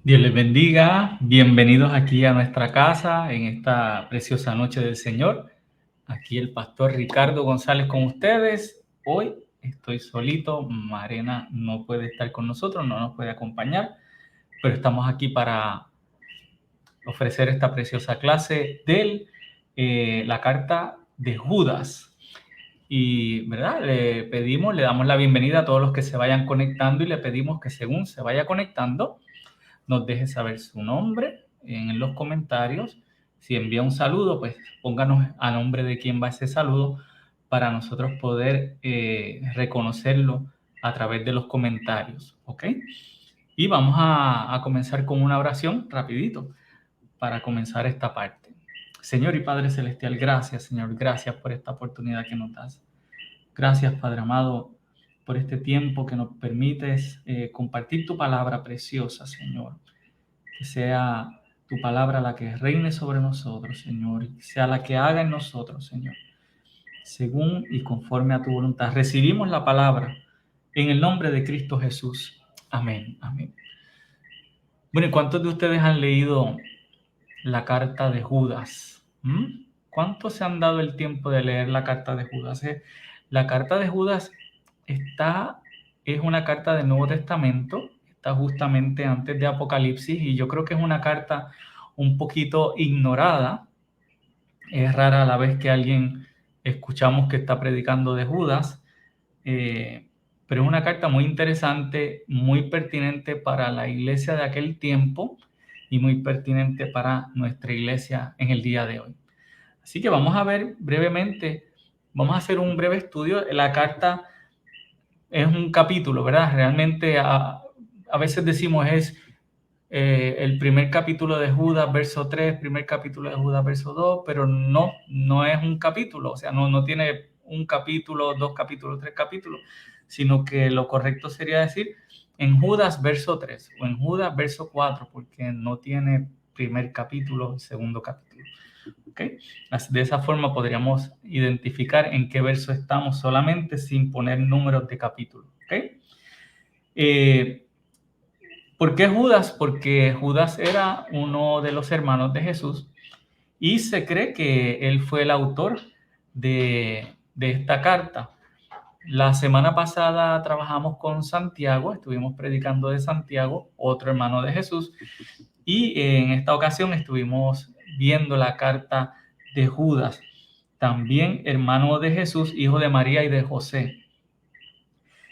Dios les bendiga, bienvenidos aquí a nuestra casa en esta preciosa noche del Señor. Aquí el pastor Ricardo González con ustedes. Hoy estoy solito, Marena no puede estar con nosotros, no nos puede acompañar, pero estamos aquí para ofrecer esta preciosa clase de la carta de Judas. Y, ¿verdad? Le damos la bienvenida a todos los que se vayan conectando y le pedimos que según se vaya conectando, nos deje saber su nombre en los comentarios. Si envía un saludo, pues pónganos a nombre de quién va ese saludo para nosotros poder reconocerlo a través de los comentarios, ¿ok? Y vamos a comenzar con una oración rapidito para comenzar esta parte. Señor y Padre Celestial, gracias, Señor, gracias por esta oportunidad que nos das. Gracias, Padre amado, por este tiempo que nos permites compartir tu palabra preciosa, Señor. Que sea tu palabra la que reine sobre nosotros, Señor, y que sea la que haga en nosotros, Señor, según y conforme a tu voluntad. Recibimos la palabra en el nombre de Cristo Jesús. Amén, amén. Bueno, ¿y cuántos de ustedes han leído la carta de Judas? ¿Cuántos se han dado el tiempo de leer la carta de Judas? La carta de Judas es una carta del Nuevo Testamento, está justamente antes de Apocalipsis, y yo creo que es una carta un poquito ignorada. Es rara la vez que alguien escuchamos que está predicando de Judas, pero es una carta muy interesante, muy pertinente para la iglesia de aquel tiempo y muy pertinente para nuestra iglesia en el día de hoy. Así que vamos a ver brevemente, vamos a hacer un breve estudio. La carta es un capítulo, ¿verdad? Realmente a veces decimos es el primer capítulo de Judas, verso 3, primer capítulo de Judas, verso 2, pero no es un capítulo, o sea, no tiene un capítulo, dos capítulos, tres capítulos, sino que lo correcto sería decir en Judas, verso 3, o en Judas, verso 4, porque no tiene primer capítulo y segundo capítulo. ¿Okay? De esa forma podríamos identificar en qué verso estamos solamente sin poner números de capítulo. ¿Okay? ¿Por qué Judas? Porque Judas era uno de los hermanos de Jesús y se cree que él fue el autor de esta carta. La semana pasada trabajamos con Santiago, estuvimos predicando de Santiago, otro hermano de Jesús, y en esta ocasión estuvimos viendo la carta de Judas, también hermano de Jesús, hijo de María y de José.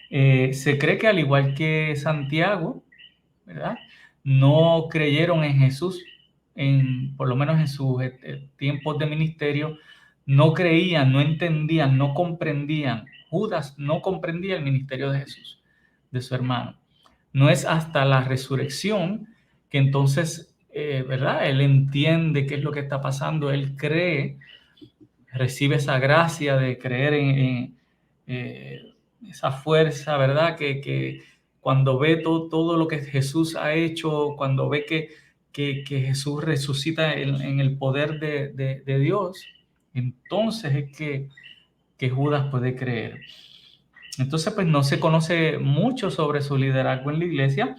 Se cree que al igual que Santiago, ¿verdad? No creyeron en Jesús, por lo menos en sus tiempos de ministerio, no creían, no entendían, no comprendían. Judas no comprendía el ministerio de Jesús, de su hermano. No es hasta la resurrección que entonces, ¿verdad? Él entiende qué es lo que está pasando, él cree, recibe esa gracia de creer en esa fuerza, ¿verdad? Que cuando ve todo lo que Jesús ha hecho, cuando ve que Jesús resucita en el poder de Dios, entonces es que Judas puede creer. Entonces, pues no se conoce mucho sobre su liderazgo en la iglesia,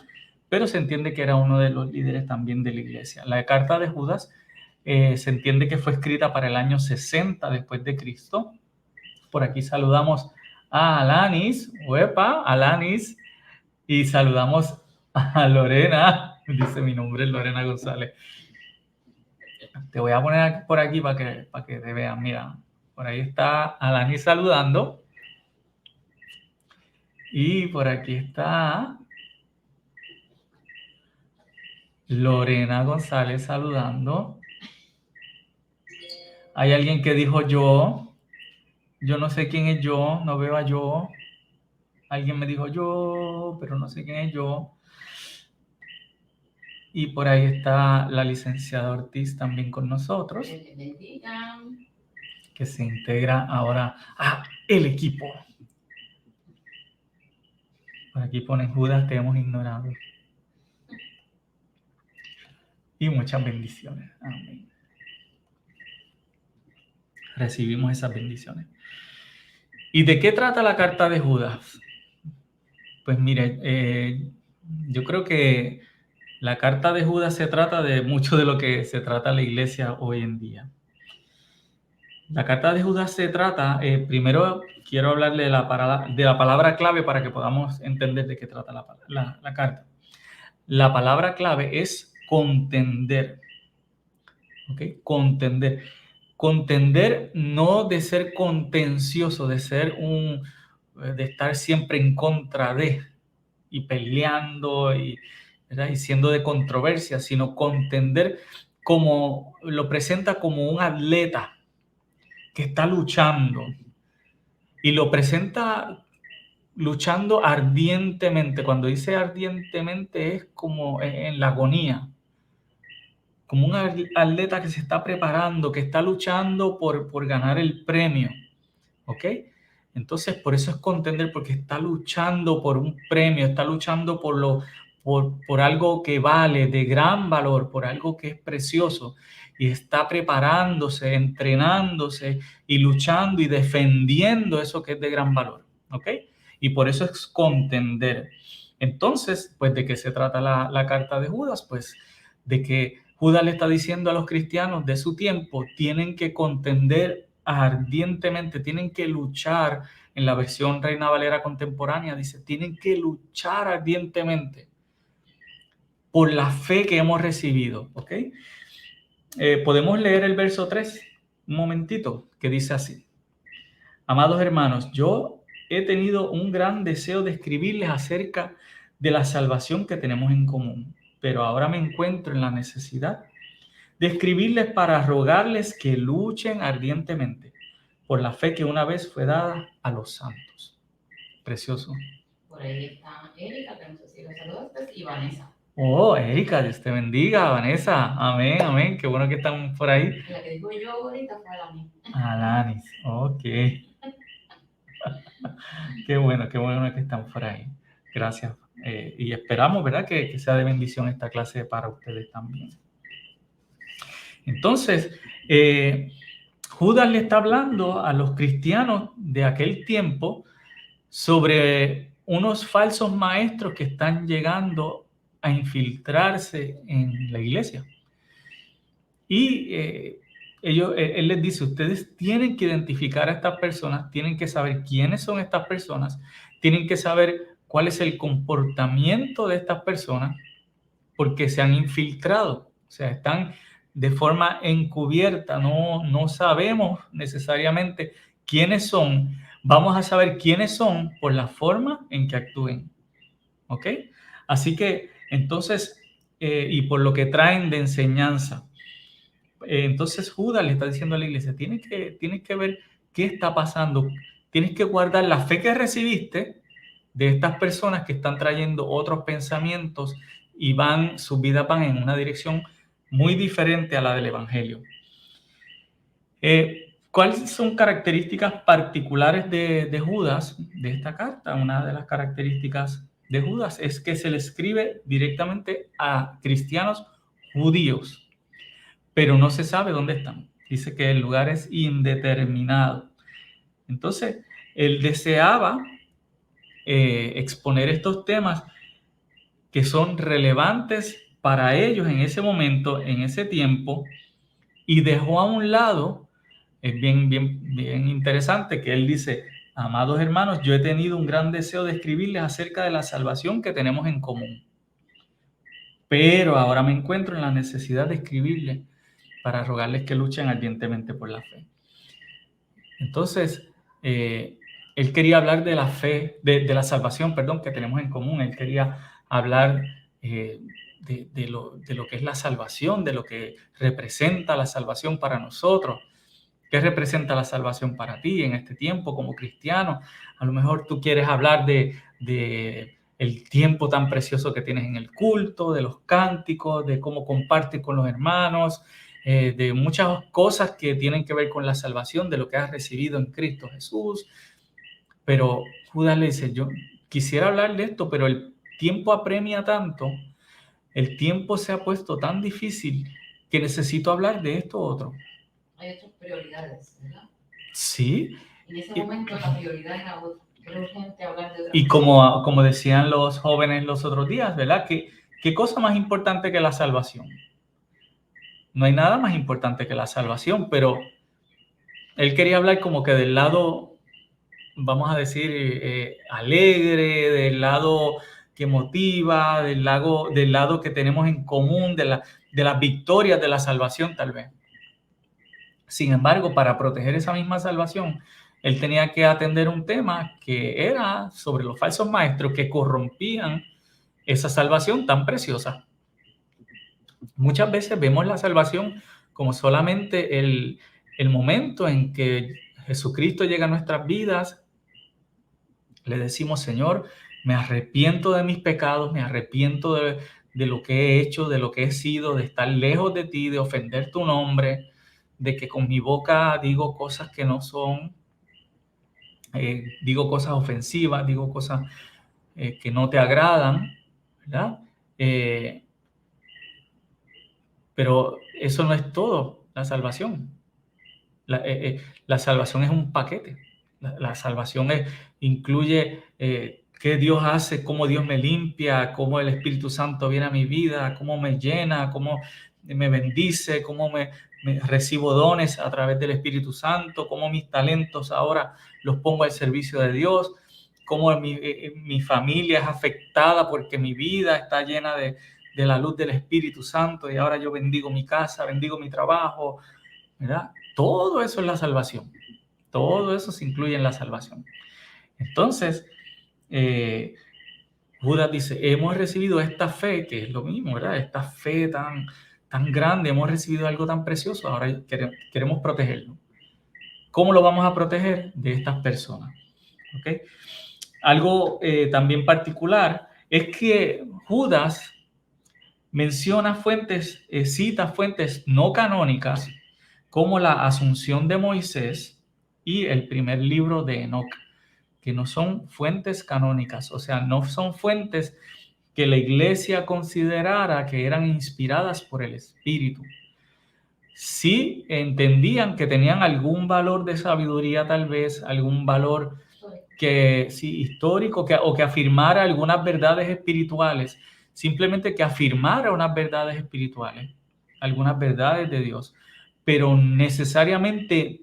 pero se entiende que era uno de los líderes también de la iglesia. La carta de Judas se entiende que fue escrita para el año 60 después de Cristo. Por aquí saludamos a Alanis, Alanis, y saludamos a Lorena, dice mi nombre es Lorena González. Te voy a poner por aquí para que te vean, mira, por ahí está Alanis saludando, y por aquí está Lorena González saludando. Hay alguien que dijo yo no sé quién es yo, no veo a yo. Alguien me dijo yo, pero no sé quién es yo. Y por ahí está la licenciada Ortiz también con nosotros, que se integra ahora a el equipo. Por aquí ponen Judas, te hemos ignorado. Y muchas bendiciones. Amén. Recibimos esas bendiciones. ¿Y de qué trata la carta de Judas? Pues mire, yo creo que La carta de Judas se trata de mucho de lo que se trata la iglesia hoy en día. La carta de Judas se trata, primero quiero hablarle de la palabra clave para que podamos entender de qué trata la carta. La palabra clave es contender. ¿Ok? Contender. Contender no de ser contencioso, de estar siempre en contra de y peleando ¿verdad? Y siendo de controversia, sino contender como lo presenta como un atleta que está luchando y lo presenta luchando ardientemente. Cuando dice ardientemente es como en la agonía, como un atleta que se está preparando, que está luchando por ganar el premio, ¿ok? Entonces, por eso es contender, porque está luchando por un premio, está luchando por algo que vale, de gran valor, por algo que es precioso, y está preparándose, entrenándose y luchando y defendiendo eso que es de gran valor, ¿ok? Y por eso es contender. Entonces, pues, ¿de qué se trata la carta de Judas? Pues, de que Judas le está diciendo a los cristianos de su tiempo, tienen que contender ardientemente, tienen que luchar. En la versión Reina Valera contemporánea dice, tienen que luchar ardientemente por la fe que hemos recibido, ¿ok? Podemos leer el verso 3, un momentito, que dice así. Amados hermanos, yo he tenido un gran deseo de escribirles acerca de la salvación que tenemos en común, pero ahora me encuentro en la necesidad de escribirles para rogarles que luchen ardientemente por la fe que una vez fue dada a los santos. Precioso. Por ahí está Erika, que no sé si la saludaste, y Vanessa. Oh, Erika, Dios te bendiga, Vanessa. Amén, amén. Qué bueno que están por ahí. La que digo yo ahorita fue Alanis. Alanis, ok. Qué bueno que están por ahí. Gracias. Y esperamos, ¿verdad? Que sea de bendición esta clase para ustedes también. Entonces, Judas le está hablando a los cristianos de aquel tiempo sobre unos falsos maestros que están llegando a infiltrarse en la iglesia. Y él les dice, ustedes tienen que identificar a estas personas, tienen que saber quiénes son estas personas, tienen que saber cuál es el comportamiento de estas personas, porque se han infiltrado, o sea, están de forma encubierta, no sabemos necesariamente quiénes son, vamos a saber quiénes son por la forma en que actúen, ¿ok? Así que entonces, y por lo que traen de enseñanza. Entonces Judas le está diciendo a la iglesia, tienes que ver qué está pasando, tienes que guardar la fe que recibiste de estas personas que están trayendo otros pensamientos y sus vidas van en una dirección muy diferente a la del Evangelio. ¿Cuáles son características particulares de Judas, de esta carta? Una de las características de Judas es que se le escribe directamente a cristianos judíos, pero no se sabe dónde están. Dice que el lugar es indeterminado. Entonces, él deseaba exponer estos temas que son relevantes para ellos en ese momento, en ese tiempo, y dejó a un lado, es bien interesante que él dice, amados hermanos, yo he tenido un gran deseo de escribirles acerca de la salvación que tenemos en común, pero ahora me encuentro en la necesidad de escribirles para rogarles que luchen ardientemente por la fe. Entonces, él quería hablar de la fe, de la salvación, perdón, que tenemos en común. Él quería hablar de lo que es la salvación, de lo que representa la salvación para nosotros. ¿Qué representa la salvación para ti en este tiempo como cristiano? A lo mejor tú quieres hablar de el tiempo tan precioso que tienes en el culto, de los cánticos, de cómo compartes con los hermanos, de muchas cosas que tienen que ver con la salvación, de lo que has recibido en Cristo Jesús. Pero Judas le dice, yo quisiera hablar de esto, pero el tiempo apremia tanto, el tiempo se ha puesto tan difícil que necesito hablar de esto otro. Hay otras prioridades, ¿verdad? Sí. En ese momento la prioridad era otra. Era urgente hablar de otra y como decían los jóvenes los otros días, ¿verdad? Que ¿Qué cosa más importante que la salvación? No hay nada más importante que la salvación, pero él quería hablar como que del lado, vamos a decir, alegre, del lado que motiva, del lado que tenemos en común, de las victorias de la salvación tal vez. Sin embargo, para proteger esa misma salvación, él tenía que atender un tema que era sobre los falsos maestros que corrompían esa salvación tan preciosa. Muchas veces vemos la salvación como solamente el momento en que Jesucristo llega a nuestras vidas. Le decimos, Señor, me arrepiento de mis pecados, me arrepiento de lo que he hecho, de lo que he sido, de estar lejos de ti, de ofender tu nombre, de que con mi boca digo cosas que no son, digo cosas ofensivas, digo cosas que no te agradan, ¿verdad? Pero eso no es todo, la salvación. La salvación es un paquete. La salvación incluye qué Dios hace, cómo Dios me limpia, cómo el Espíritu Santo viene a mi vida, cómo me llena, cómo me bendice, cómo me recibo dones a través del Espíritu Santo, cómo mis talentos ahora los pongo al servicio de Dios, cómo mi familia es afectada porque mi vida está llena de la luz del Espíritu Santo y ahora yo bendigo mi casa, bendigo mi trabajo, ¿verdad? Todo eso es la salvación. Todo eso se incluye en la salvación. Entonces, Judas dice, hemos recibido esta fe, que es lo mismo, ¿verdad? Esta fe tan grande, hemos recibido algo tan precioso, ahora queremos protegerlo. ¿Cómo lo vamos a proteger? De estas personas. ¿Okay? Algo también particular es que Judas menciona fuentes, cita fuentes no canónicas como la Asunción de Moisés y el primer libro de Enoc, que no son fuentes canónicas, o sea, no son fuentes que la iglesia considerara que eran inspiradas por el Espíritu. Sí entendían que tenían algún valor de sabiduría, tal vez, algún valor que sí, histórico, o que afirmara algunas verdades espirituales, simplemente que afirmara unas verdades espirituales, algunas verdades de Dios, pero necesariamente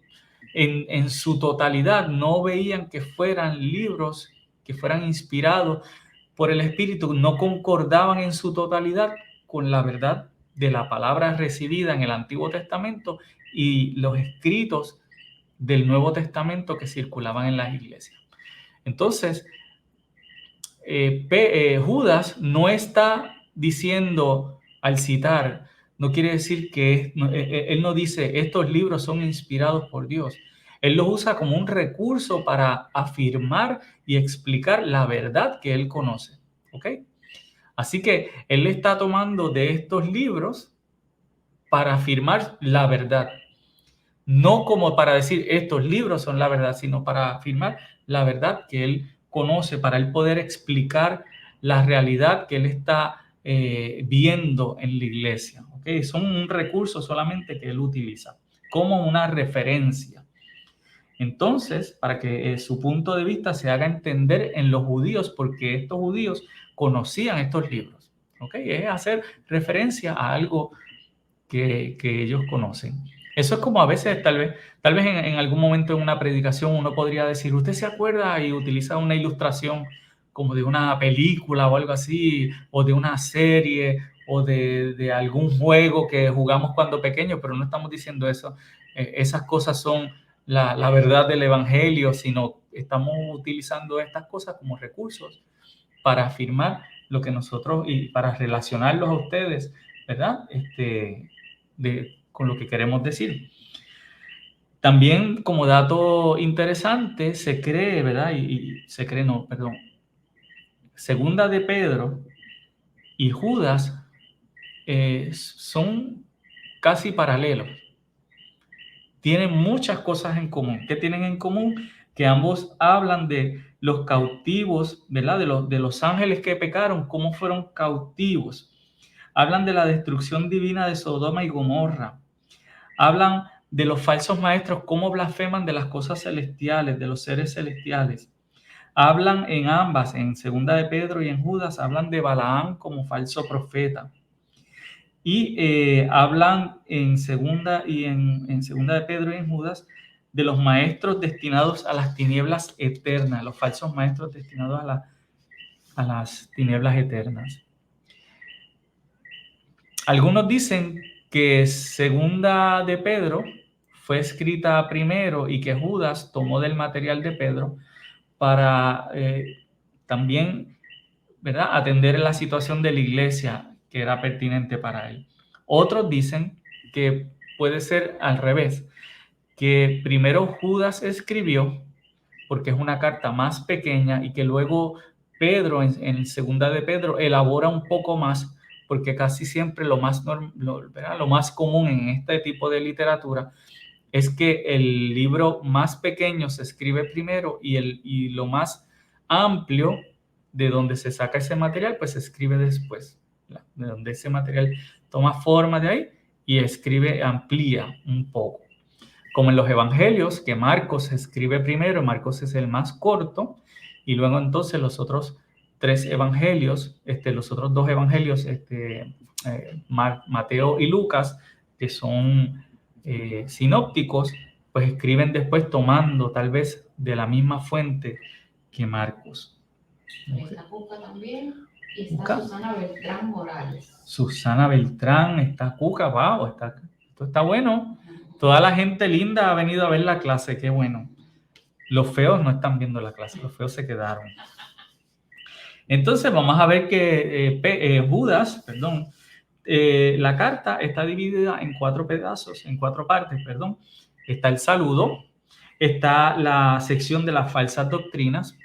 en su totalidad no veían que fueran libros que fueran inspirados por el Espíritu, no concordaban en su totalidad con la verdad de la palabra recibida en el Antiguo Testamento y los escritos del Nuevo Testamento que circulaban en las iglesias. Entonces, Judas no está diciendo al citar, no quiere decir que él no dice estos libros son inspirados por Dios. Él los usa como un recurso para afirmar y explicar la verdad que él conoce. ¿Ok? Así que él está tomando de estos libros para afirmar la verdad. No como para decir estos libros son la verdad, sino para afirmar la verdad que él conoce, para él poder explicar la realidad que él está viendo en la iglesia. ¿Okay? Son un recurso solamente que él utiliza como una referencia. Entonces, para que su punto de vista se haga entender en los judíos, porque estos judíos conocían estos libros. ¿Okay? Es hacer referencia a algo que ellos conocen. Eso es como a veces, tal vez en algún momento en una predicación uno podría decir, ¿usted se acuerda? Y utiliza una ilustración como de una película o algo así, o de una serie, o de algún juego que jugamos cuando pequeños, pero no estamos diciendo eso. Esas cosas son la verdad del Evangelio, sino estamos utilizando estas cosas como recursos para afirmar lo que nosotros y para relacionarlos a ustedes, ¿verdad? Con lo que queremos decir. También como dato interesante, se cree, ¿verdad? Segunda de Pedro y Judas son casi paralelos. Tienen muchas cosas en común. ¿Qué tienen en común? Que ambos hablan de los cautivos, ¿verdad? De los ángeles que pecaron, cómo fueron cautivos. Hablan de la destrucción divina de Sodoma y Gomorra. Hablan de los falsos maestros, cómo blasfeman de las cosas celestiales, de los seres celestiales. hablan en ambas, en Segunda de Pedro y en Judas, hablan de Balaam como falso profeta. Y hablan en Segunda de Pedro y en Judas de los maestros destinados a las tinieblas eternas, los falsos maestros destinados a las tinieblas eternas. Algunos dicen que Segunda de Pedro fue escrita primero y que Judas tomó del material de Pedro para también, ¿verdad?, atender la situación de la iglesia que era pertinente para él. Otros dicen que puede ser al revés, que primero Judas escribió porque es una carta más pequeña y que luego Pedro, en Segunda de Pedro, elabora un poco más, porque casi siempre lo más común en este tipo de literatura es que el libro más pequeño se escribe primero y lo más amplio de donde se saca ese material, pues se escribe después, de donde ese material toma forma de ahí y amplía un poco. Como en los evangelios, que Marcos escribe primero, Marcos es el más corto, y luego entonces los otros dos evangelios, Mateo y Lucas, que son sinópticos, pues escriben después tomando tal vez de la misma fuente que Marcos. Está Cuca también, y está Susana Beltrán Morales. Susana Beltrán, está Cuca, wow, esto está bueno. Toda la gente linda ha venido a ver la clase, qué bueno. Los feos no están viendo la clase, los feos se quedaron. Entonces vamos a ver que Judas, la carta está dividida en 4 pedazos, en 4 partes, perdón. Está el saludo, está la sección de las falsas doctrinas,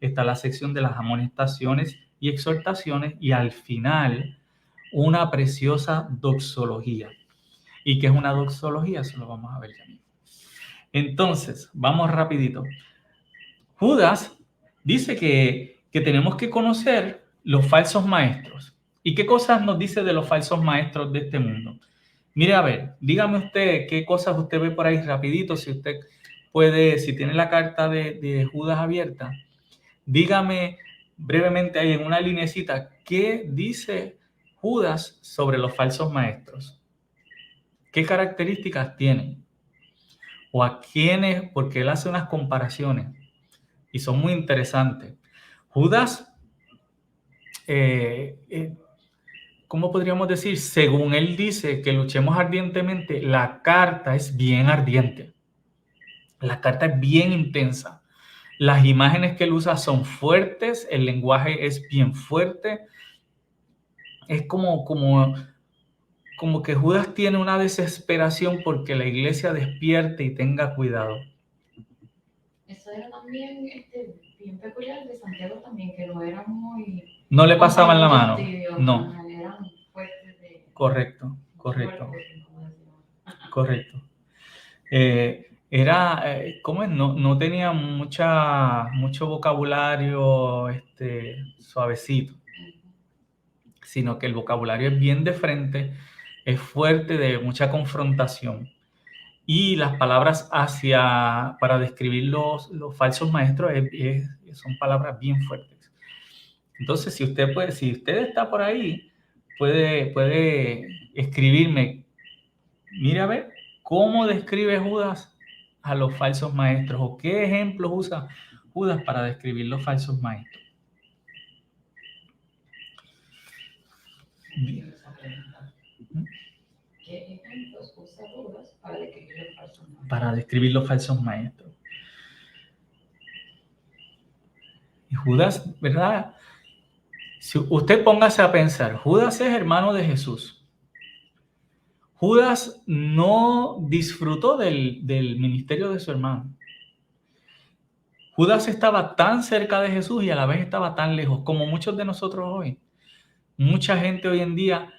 está la sección de las amonestaciones y exhortaciones, y al final una preciosa doxología. ¿Y qué es una doxología? Eso lo vamos a ver ya mismo. Entonces, vamos rapidito. Judas dice que tenemos que conocer los falsos maestros. ¿Y qué cosas nos dice de los falsos maestros de este mundo? Mire, a ver, dígame usted qué cosas usted ve por ahí rapidito, si usted puede, si tiene la carta de Judas abierta, dígame brevemente ahí en una linecita qué dice Judas sobre los falsos maestros. ¿Qué características tienen? O a quiénes, porque él hace unas comparaciones y son muy interesantes. Judas, ¿cómo podríamos decir? Según él dice que luchemos ardientemente, la carta es bien ardiente. La carta es bien intensa. Las imágenes que él usa son fuertes, el lenguaje es bien fuerte. Es como que Judas tiene una desesperación porque la iglesia despierte y tenga cuidado. Eso era también bien peculiar de Santiago también, que no era muy... No le pasaban la mano. No. Eran fuertes de... Correcto. ¿Cómo es? No tenía mucho vocabulario suavecito, sino que el vocabulario es bien de frente, es fuerte, de mucha confrontación. Y las palabras para describir los falsos maestros son palabras bien fuertes. Entonces, si usted está por ahí, puede escribirme. Mira a ver cómo describe Judas a los falsos maestros, o qué ejemplos usa Judas para describir los falsos maestros. Bien. ¿Qué ejemplos usa Judas para describir los falsos maestros? Para describir los falsos maestros. Y Judas, ¿verdad? Si usted póngase a pensar, Judas es hermano de Jesús. Judas no disfrutó del ministerio de su hermano. Judas estaba tan cerca de Jesús y a la vez estaba tan lejos, como muchos de nosotros hoy. Mucha gente hoy en día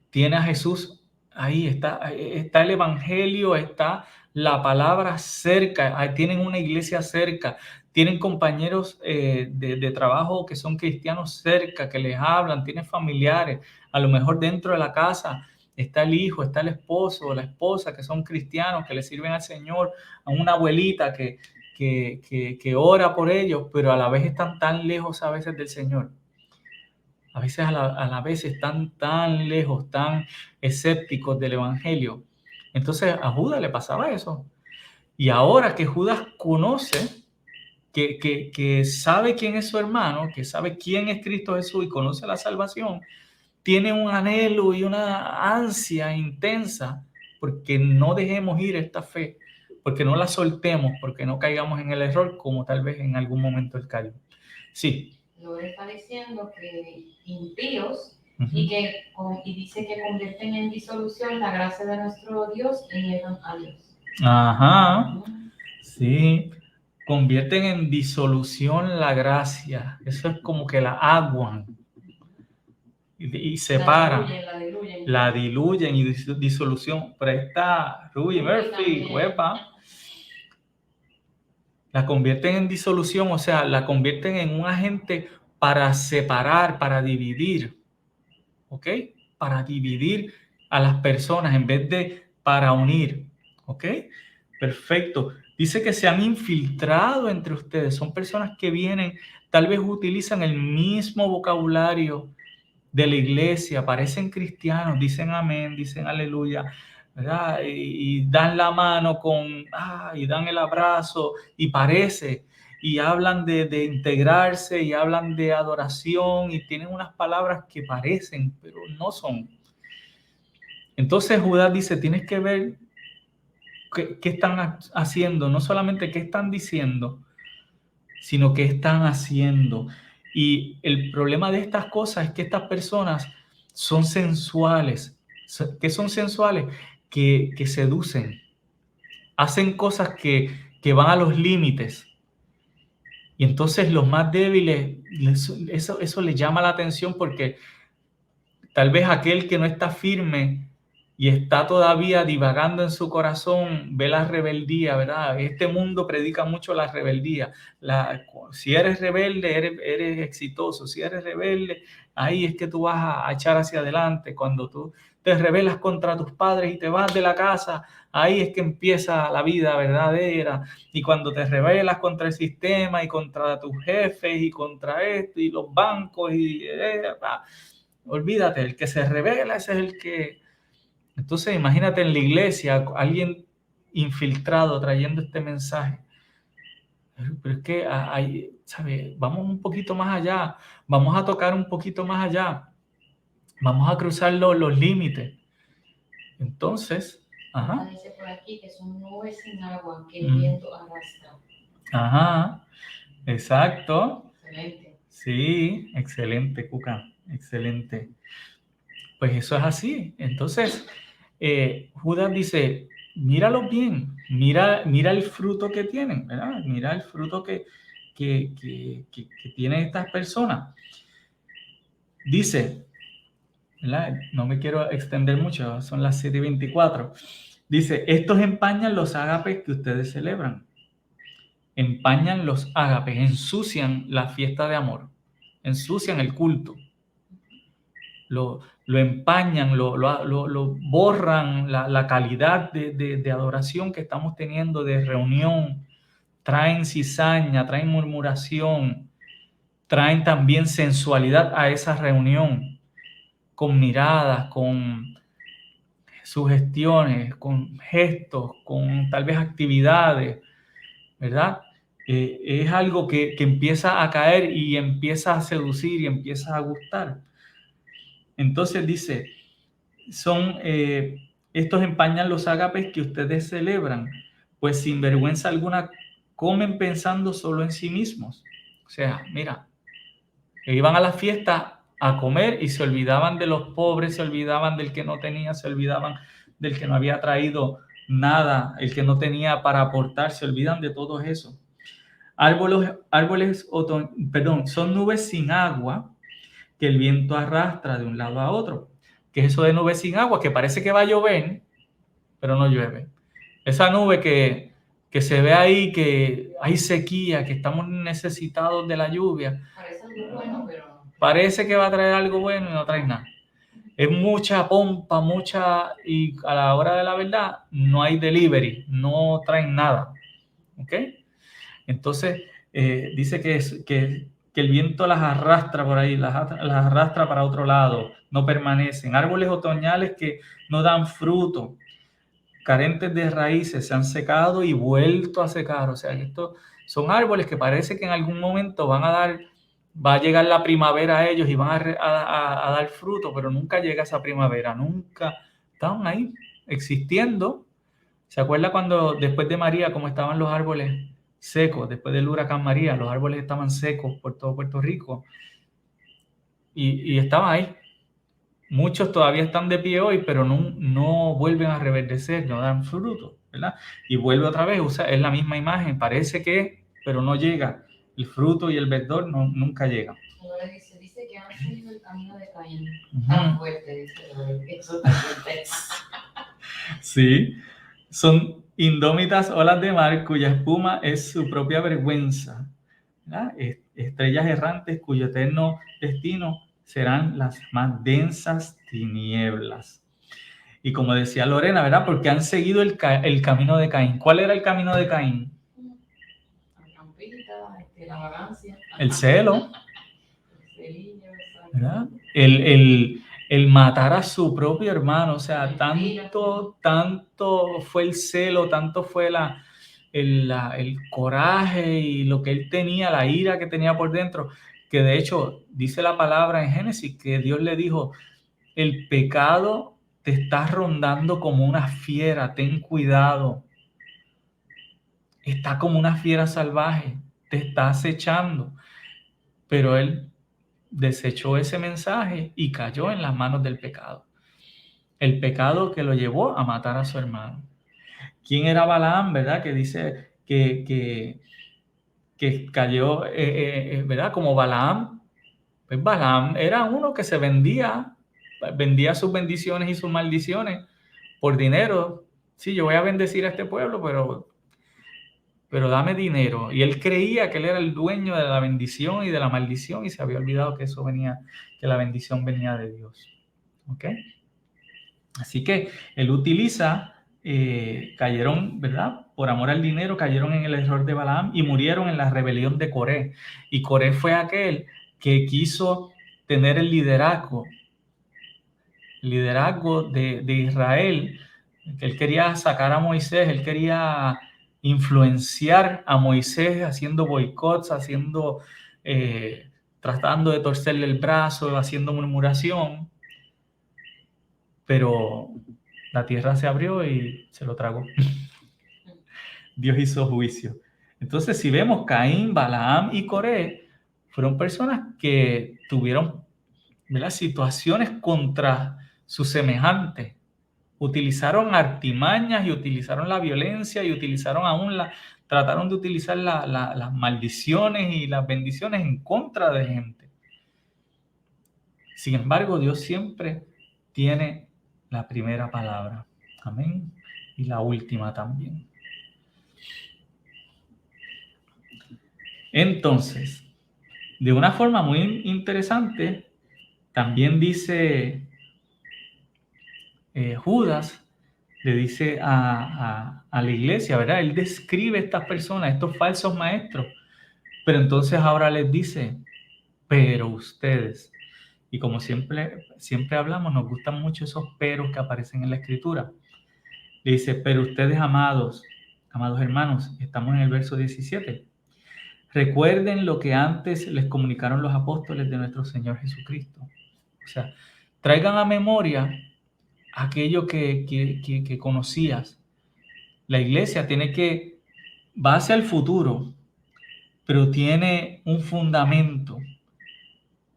tiene a Jesús ahí, está el evangelio, está la palabra cerca, tienen una iglesia cerca, tienen compañeros de trabajo que son cristianos cerca, que les hablan, tienen familiares, a lo mejor dentro de la casa está el hijo, está el esposo o la esposa que son cristianos, que le sirven al Señor, a una abuelita que que ora por ellos, pero a la vez están tan lejos a veces del Señor. A veces a la vez están tan lejos, tan escépticos del Evangelio. Entonces a Judas le pasaba eso. Y ahora que Judas conoce, que sabe quién es su hermano, que sabe quién es Cristo Jesús y conoce la salvación, tiene un anhelo y una ansia intensa porque no dejemos ir esta fe, porque no la soltemos, porque no caigamos en el error como tal vez en algún momento él cayó. Sí. Lo está diciendo que impíos Uh-huh. y dice que convierten en disolución la gracia de nuestro Dios y niegan a Dios. Ajá. Sí. Convierten en disolución la gracia. Eso es como que la aguan y separan. La diluyen y disolución. Pero está Ruby Murphy, huepa. La convierten en disolución, o sea, la convierten en un agente para separar, para dividir. ¿Ok? Para dividir a las personas en vez de para unir. ¿Ok? Perfecto. Dice que se han infiltrado entre ustedes. Son personas que vienen, tal vez utilizan el mismo vocabulario de la iglesia, parecen cristianos, dicen amén, dicen aleluya, ¿verdad? Y dan la mano y dan el abrazo y parece, y hablan de integrarse y hablan de adoración y tienen unas palabras que parecen, pero no son. Entonces Judas dice, tienes que ver qué están haciendo, no solamente qué están diciendo, sino qué están haciendo. Y el problema de estas cosas es que estas personas son sensuales. ¿Qué son sensuales? Que seducen. Hacen cosas que van a los límites. Y entonces los más débiles, eso les llama la atención porque tal vez aquel que no está firme y está todavía divagando en su corazón, ve la rebeldía, ¿verdad? Este mundo predica mucho la rebeldía. Si eres rebelde, eres exitoso. Si eres rebelde, ahí es que tú vas a echar hacia adelante. Cuando tú te rebelas contra tus padres y te vas de la casa, ahí es que empieza la vida verdadera. Y cuando te rebelas contra el sistema y contra tus jefes y contra esto y los bancos olvídate, el que se revela, ese es el que... Entonces, imagínate en la iglesia, alguien infiltrado trayendo este mensaje. Pero es que, ¿sabes? Vamos un poquito más allá, vamos a tocar un poquito más allá, vamos a cruzar los límites. Entonces, ajá. Dice por aquí que son nubes sin agua que el viento arrastra. Ajá, exacto. Excelente. Sí, excelente, Cuca, excelente. Pues eso es así. Entonces, Judas dice, míralo bien, mira el fruto que tienen, ¿verdad? Mira el fruto que tienen estas personas. Dice, ¿verdad? No me quiero extender mucho, son las 7:24. Dice, estos empañan los ágapes que ustedes celebran. Empañan los ágapes, ensucian la fiesta de amor, ensucian el culto. Lo empañan, lo borran la calidad de adoración que estamos teniendo, de reunión. Traen cizaña, traen murmuración, traen también sensualidad a esa reunión, con miradas, con sugestiones, con gestos, con tal vez actividades, ¿verdad? Es algo que empieza a caer y empieza a seducir y empieza a gustar. Entonces dice, estos empañan los ágapes que ustedes celebran, pues sin vergüenza alguna comen pensando solo en sí mismos. O sea, mira, iban a la fiesta a comer y se olvidaban de los pobres, se olvidaban del que no tenía, se olvidaban del que no había traído nada, el que no tenía para aportar, se olvidan de todo eso. Son nubes sin agua que el viento arrastra de un lado a otro. ¿Qué es eso de nubes sin agua? Que parece que va a llover, pero no llueve. Esa nube que se ve ahí, que hay sequía, que estamos necesitados de la lluvia. Parece algo bueno, pero... Parece que va a traer algo bueno y no trae nada. Es mucha pompa, y a la hora de la verdad no hay delivery, no traen nada. ¿Ok? Entonces, dice que el viento las arrastra por ahí, las arrastra para otro lado, no permanecen. Árboles otoñales que no dan fruto, carentes de raíces, se han secado y vuelto a secar. O sea, que estos son árboles que parece que en algún momento va a llegar la primavera a ellos y van a dar fruto, pero nunca llega esa primavera, nunca están ahí existiendo. ¿Se acuerda cuando después de María, como estaban los árboles secos, después del huracán María, los árboles estaban secos por todo Puerto Rico y estaban ahí? Muchos todavía están de pie hoy, pero no vuelven a reverdecer, no dan fruto, ¿verdad? Y vuelve otra vez, es la misma imagen, parece que, pero no llega. El fruto y el verdor nunca llegan. Ahora dice que han seguido el camino de Caín. Tan fuerte, dice, eso tan fuerte. Sí, son indómitas olas de mar cuya espuma es su propia vergüenza, ¿verdad? Estrellas errantes cuyo eterno destino serán las más densas tinieblas. Y como decía Lorena, ¿verdad? Porque han seguido el camino de Caín. ¿Cuál era el camino de Caín? La campita, la vagancia. El celo, ¿verdad? El matar a su propio hermano, o sea, tanto fue el celo, tanto fue el coraje y lo que él tenía, la ira que tenía por dentro, que de hecho dice la palabra en Génesis que Dios le dijo, el pecado te está rondando como una fiera, ten cuidado, está como una fiera salvaje, te está acechando, pero él desechó ese mensaje y cayó en las manos del pecado. El pecado que lo llevó a matar a su hermano. ¿Quién era Balaam, verdad? Que dice que cayó, ¿verdad? Como Balaam. Pues Balaam era uno que vendía sus bendiciones y sus maldiciones por dinero. Sí, yo voy a bendecir a este pueblo, pero dame dinero. Y él creía que él era el dueño de la bendición y de la maldición y se había olvidado que que la bendición venía de Dios. ¿Ok? Así que él utiliza, cayeron, ¿verdad? Por amor al dinero, cayeron en el error de Balaam y murieron en la rebelión de Coré. Y Coré fue aquel que quiso tener el liderazgo de Israel, que él quería sacar a Moisés, él quería influenciar a Moisés haciendo boicots, tratando de torcerle el brazo, haciendo murmuración, pero la tierra se abrió y se lo tragó. Dios hizo juicio. Entonces, si vemos Caín, Balaam y Coré, fueron personas que tuvieron, ¿verdad?, situaciones contra sus semejantes. Utilizaron artimañas y utilizaron la violencia y trataron de utilizar las maldiciones y las bendiciones en contra de gente. Sin embargo, Dios siempre tiene la primera palabra. Amén. Y la última también. Entonces, de una forma muy interesante, también dice Judas, le dice a la iglesia, ¿verdad? Él describe a estas personas, estos falsos maestros, pero entonces ahora les dice, pero ustedes, y como siempre hablamos, nos gustan mucho esos peros que aparecen en la Escritura. Le dice, pero ustedes, amados hermanos, estamos en el verso 17, recuerden lo que antes les comunicaron los apóstoles de nuestro Señor Jesucristo. O sea, traigan a memoria aquello que conocías. La iglesia va hacia el futuro, pero tiene un fundamento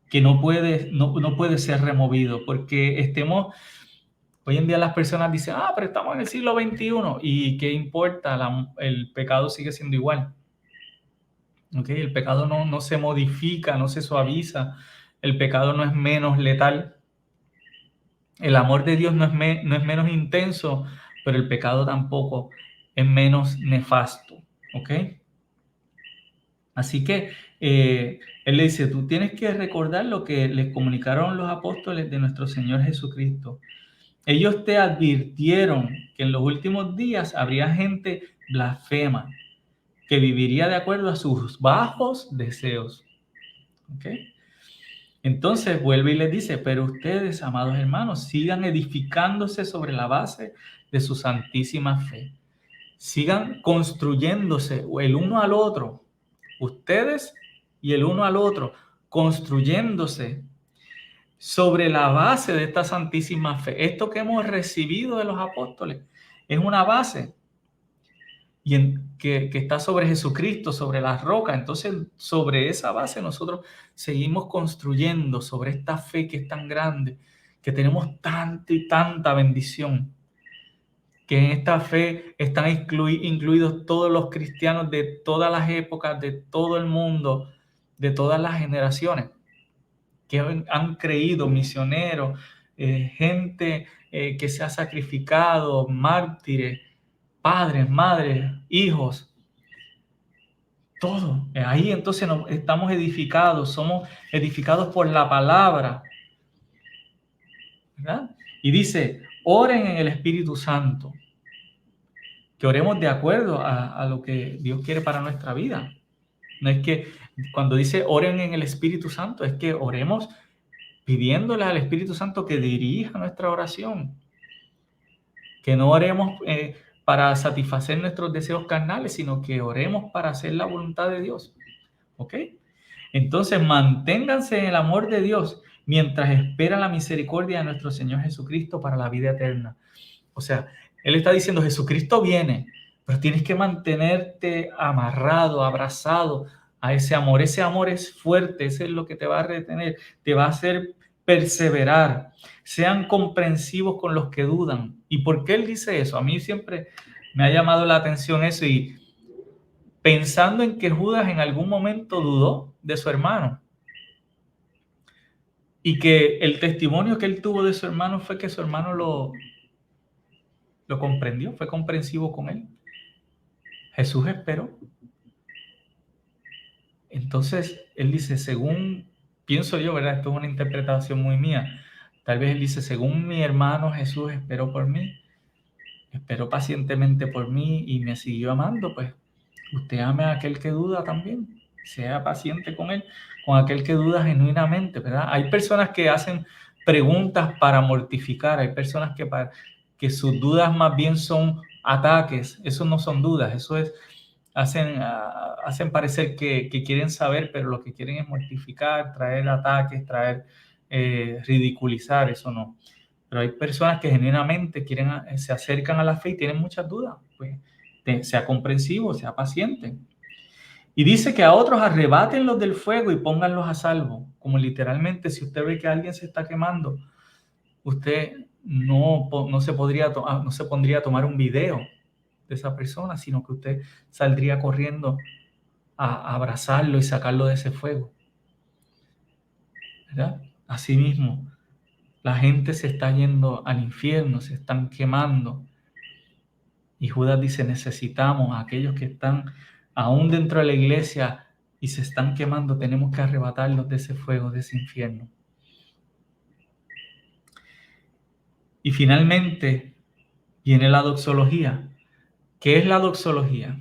que no puede ser removido, porque hoy en día las personas dicen, pero estamos en el siglo XXI, ¿y qué importa? El pecado sigue siendo igual. ¿Okay? El pecado no se modifica, no se suaviza, el pecado no es menos letal, el amor de Dios no es menos intenso, pero el pecado tampoco es menos nefasto. ¿Ok? Así que él le dice, tú tienes que recordar lo que les comunicaron los apóstoles de nuestro Señor Jesucristo. Ellos te advirtieron que en los últimos días habría gente blasfema, que viviría de acuerdo a sus bajos deseos. ¿Ok? Entonces vuelve y les dice, pero ustedes, amados hermanos, sigan edificándose sobre la base de su santísima fe. Sigan construyéndose el uno al otro, ustedes y el uno al otro, construyéndose sobre la base de esta santísima fe. Esto que hemos recibido de los apóstoles es una base que está sobre Jesucristo, sobre la roca. Entonces, sobre esa base nosotros seguimos construyendo, sobre esta fe que es tan grande, que tenemos tanta y tanta bendición, que en esta fe están incluidos todos los cristianos de todas las épocas, de todo el mundo, de todas las generaciones, que han creído, misioneros, gente que se ha sacrificado, mártires, padres, madres, hijos, todo. Ahí entonces estamos edificados, somos edificados por la palabra, ¿verdad? Y dice, oren en el Espíritu Santo, que oremos de acuerdo a lo que Dios quiere para nuestra vida. No es que cuando dice oren en el Espíritu Santo, es que oremos pidiéndole al Espíritu Santo que dirija nuestra oración, que no oremos para satisfacer nuestros deseos carnales, sino que oremos para hacer la voluntad de Dios. ¿Ok? Entonces, manténganse en el amor de Dios mientras espera la misericordia de nuestro Señor Jesucristo para la vida eterna. O sea, Él está diciendo, Jesucristo viene, pero tienes que mantenerte amarrado, abrazado a ese amor. Ese amor es fuerte, ese es lo que te va a retener, te va a hacer perseverar. Sean comprensivos con los que dudan. ¿Y por qué Él dice eso? A mí siempre me ha llamado la atención eso, y pensando en que Judas en algún momento dudó de su hermano y que el testimonio que él tuvo de su hermano fue que su hermano lo comprendió, fue comprensivo con él. Jesús esperó. Entonces, él dice, según, pienso yo, ¿verdad? Esto es una interpretación muy mía. Tal vez él dice, según mi hermano Jesús esperó por mí, esperó pacientemente por mí y me siguió amando, pues usted ame a aquel que duda también. Sea paciente con él, con aquel que duda genuinamente, ¿verdad? Hay personas que hacen preguntas para mortificar, hay personas que sus dudas más bien son ataques. Eso no son dudas, eso es, hacen parecer que quieren saber, pero lo que quieren es mortificar, traer ataques, ridiculizar, eso no. Pero hay personas que genuinamente se acercan a la fe y tienen muchas dudas. Pues sea comprensivo, sea paciente. Y dice que a otros arrebátenlos del fuego y pónganlos a salvo. Como literalmente, si usted ve que alguien se está quemando, usted no se pondría a tomar un video de esa persona, sino que usted saldría corriendo a abrazarlo y sacarlo de ese fuego, ¿verdad? Asimismo, la gente se está yendo al infierno, se están quemando. Y Judas dice, necesitamos a aquellos que están aún dentro de la iglesia y se están quemando, tenemos que arrebatarlos de ese fuego, de ese infierno. Y finalmente viene la doxología. ¿Qué es la doxología?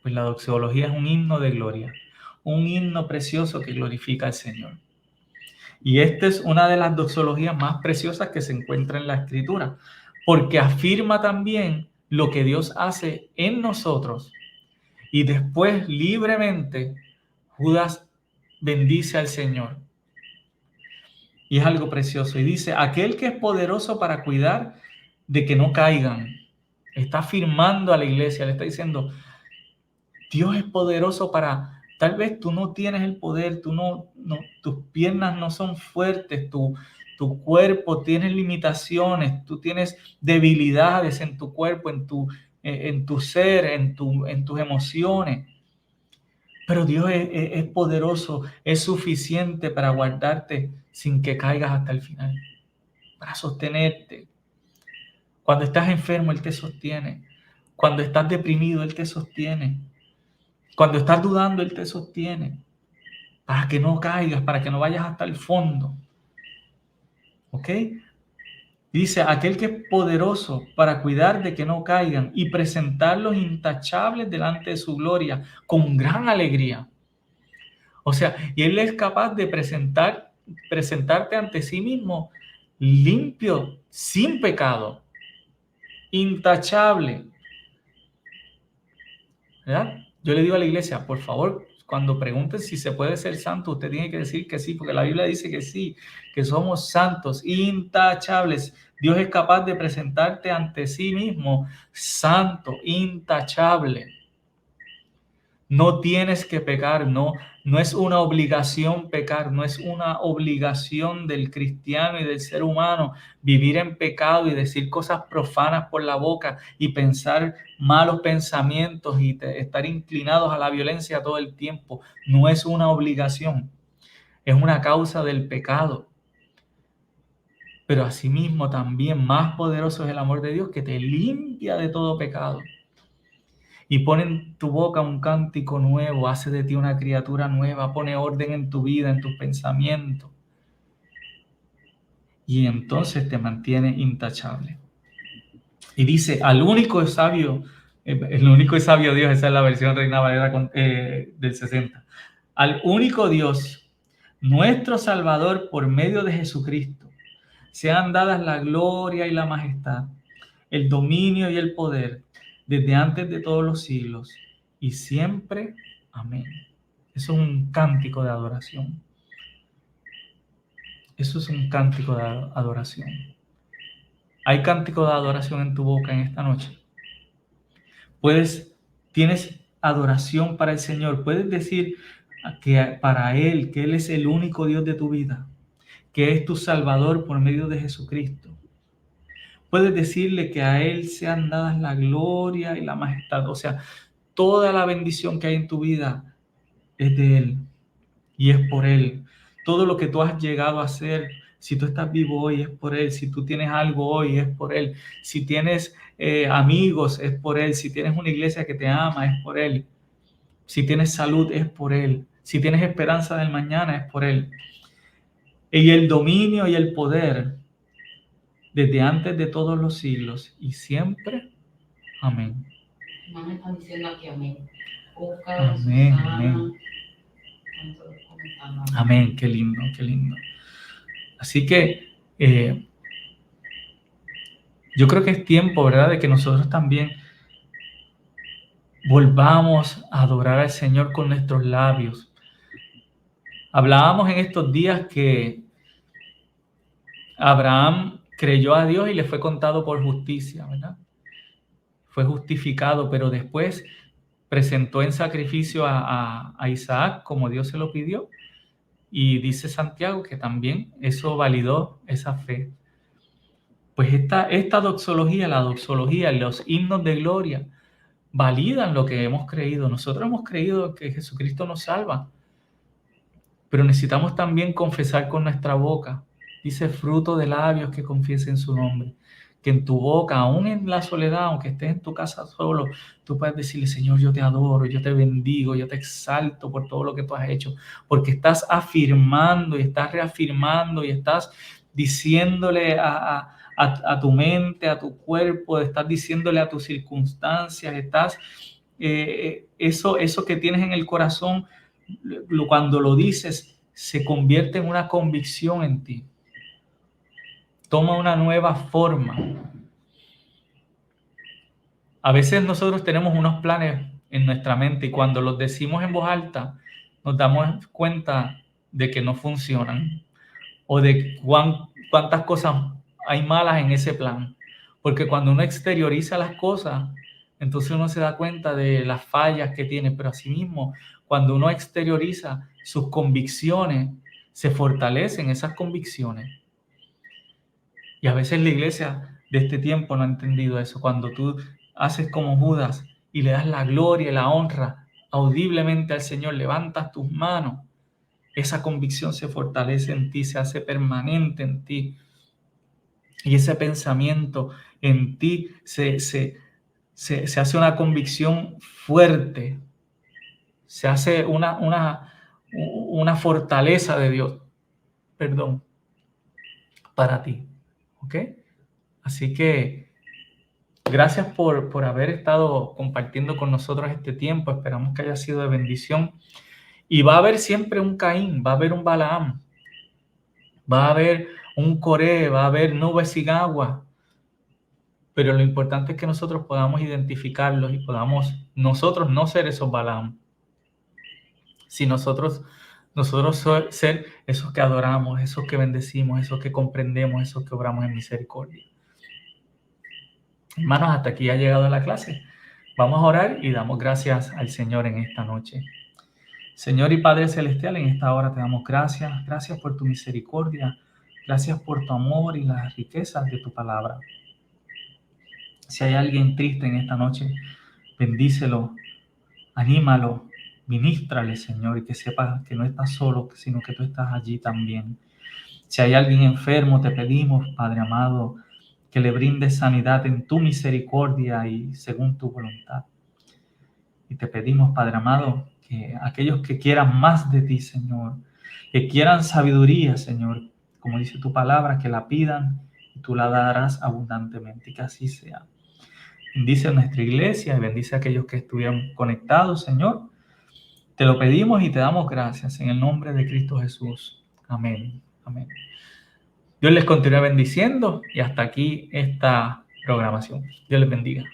Pues la doxología es un himno de gloria, un himno precioso que glorifica al Señor. Y esta es una de las doxologías más preciosas que se encuentra en la Escritura, porque afirma también lo que Dios hace en nosotros. Y después, libremente, Judas bendice al Señor. Y es algo precioso. Y dice, aquel que es poderoso para cuidar de que no caigan. Está afirmando a la iglesia, le está diciendo, Dios es poderoso para, tal vez tú no tienes el poder, tus piernas no son fuertes, tu cuerpo tiene limitaciones, tú tienes debilidades en tu cuerpo, en tu ser, en tus emociones. Pero Dios es poderoso, es suficiente para guardarte sin que caigas hasta el final, para sostenerte. Cuando estás enfermo, Él te sostiene. Cuando estás deprimido, Él te sostiene. Cuando estás dudando, Él te sostiene. Para que no caigas, para que no vayas hasta el fondo. ¿Ok? Y dice, aquel que es poderoso para cuidar de que no caigan y presentarlos intachables delante de su gloria con gran alegría. O sea, y Él es capaz de presentarte ante sí mismo limpio, sin pecado, intachable. ¿Verdad? Yo le digo a la iglesia, por favor, cuando pregunten si se puede ser santo, usted tiene que decir que sí, porque la Biblia dice que sí, que somos santos, intachables. Dios es capaz de presentarte ante sí mismo santo, intachable. No tienes que pecar, no es una obligación pecar, no es una obligación del cristiano y del ser humano vivir en pecado y decir cosas profanas por la boca y pensar malos pensamientos y estar inclinados a la violencia todo el tiempo. No es una obligación, es una causa del pecado. Pero asimismo también más poderoso es el amor de Dios que te limpia de todo pecado. Y pone en tu boca un cántico nuevo, hace de ti una criatura nueva, pone orden en tu vida, en tus pensamientos. Y entonces te mantiene intachable. Y dice, al único sabio, el único sabio Dios, esa es la versión Reina Valera del 60. Al único Dios, nuestro Salvador, por medio de Jesucristo, sean dadas la gloria y la majestad, el dominio y el poder, desde antes de todos los siglos y siempre. Amén. Eso es un cántico de adoración. Eso es un cántico de adoración. ¿Hay cántico de adoración en tu boca en esta noche? Tienes adoración para el Señor. Puedes decir que para Él, que Él es el único Dios de tu vida, que es tu Salvador por medio de Jesucristo. Puedes decirle que a Él sean dadas la gloria y la majestad. O sea, toda la bendición que hay en tu vida es de Él y es por Él. Todo lo que tú has llegado a hacer, si tú estás vivo hoy, es por Él. Si tú tienes algo hoy, es por Él. Si tienes amigos, es por Él. Si tienes una iglesia que te ama, es por Él. Si tienes salud, es por Él. Si tienes esperanza del mañana, es por Él. Y el dominio y el poder desde antes de todos los siglos y siempre. Amén. No me están diciendo aquí amén. Amén, amén. Amén, qué lindo, qué lindo. Así que yo creo que es tiempo, ¿verdad?, de que nosotros también volvamos a adorar al Señor con nuestros labios. Hablábamos en estos días que Abraham creyó a Dios y le fue contado por justicia, ¿verdad? Fue justificado, pero después presentó en sacrificio a Isaac como Dios se lo pidió. Y dice Santiago que también eso validó esa fe. Pues esta doxología, la doxología, los himnos de gloria, validan lo que hemos creído. Nosotros hemos creído que Jesucristo nos salva, pero necesitamos también confesar con nuestra boca. Dice fruto de labios que confiesen su nombre. Que en tu boca, aún en la soledad, aunque estés en tu casa solo, tú puedes decirle, Señor, yo te adoro, yo te bendigo, yo te exalto por todo lo que tú has hecho, porque estás afirmando y estás reafirmando y estás diciéndole a tu mente, a tu cuerpo, estás diciéndole a tus circunstancias, estás, eso que tienes en el corazón, cuando lo dices, se convierte en una convicción en ti. Toma una nueva forma. A veces nosotros tenemos unos planes en nuestra mente y cuando los decimos en voz alta, nos damos cuenta de que no funcionan o de cuántas cosas hay malas en ese plan. Porque cuando uno exterioriza las cosas, entonces uno se da cuenta de las fallas que tiene, pero asimismo, cuando uno exterioriza sus convicciones, se fortalecen esas convicciones. Y a veces la iglesia de este tiempo no ha entendido eso. Cuando tú haces como Judas y le das la gloria y la honra audiblemente al Señor, levantas tus manos, esa convicción se fortalece en ti, se hace permanente en ti. Y ese pensamiento en ti se hace una convicción fuerte, se hace una fortaleza de Dios, para ti. ¿Ok? Así que gracias por haber estado compartiendo con nosotros este tiempo. Esperamos que haya sido de bendición. Y va a haber siempre un Caín, va a haber un Balaam, va a haber un Coré, va a haber nubes sin agua. Pero lo importante es que nosotros podamos identificarlos y podamos nosotros no ser esos Balaam, si nosotros ser esos que adoramos, esos que bendecimos, esos que comprendemos, esos que obramos en misericordia. Hermanos, hasta aquí ha llegado la clase. Vamos a orar y damos gracias al Señor en esta noche. Señor y Padre Celestial, en esta hora te damos gracias. Gracias por tu misericordia. Gracias por tu amor y las riquezas de tu palabra. Si hay alguien triste en esta noche, bendícelo, anímalo, ministrale, Señor, y que sepa que no estás solo, sino que tú estás allí también. Si hay alguien enfermo, te pedimos, Padre amado, que le brindes sanidad en tu misericordia y según tu voluntad. Y te pedimos, Padre amado, que aquellos que quieran más de ti, Señor, que quieran sabiduría, Señor, como dice tu palabra, que la pidan y tú la darás abundantemente, y que así sea. Bendice a nuestra iglesia y bendice a aquellos que estuvieron conectados, Señor. Te lo pedimos y te damos gracias en el nombre de Cristo Jesús. Amén. Amén. Dios les continúe bendiciendo y hasta aquí esta programación. Dios les bendiga.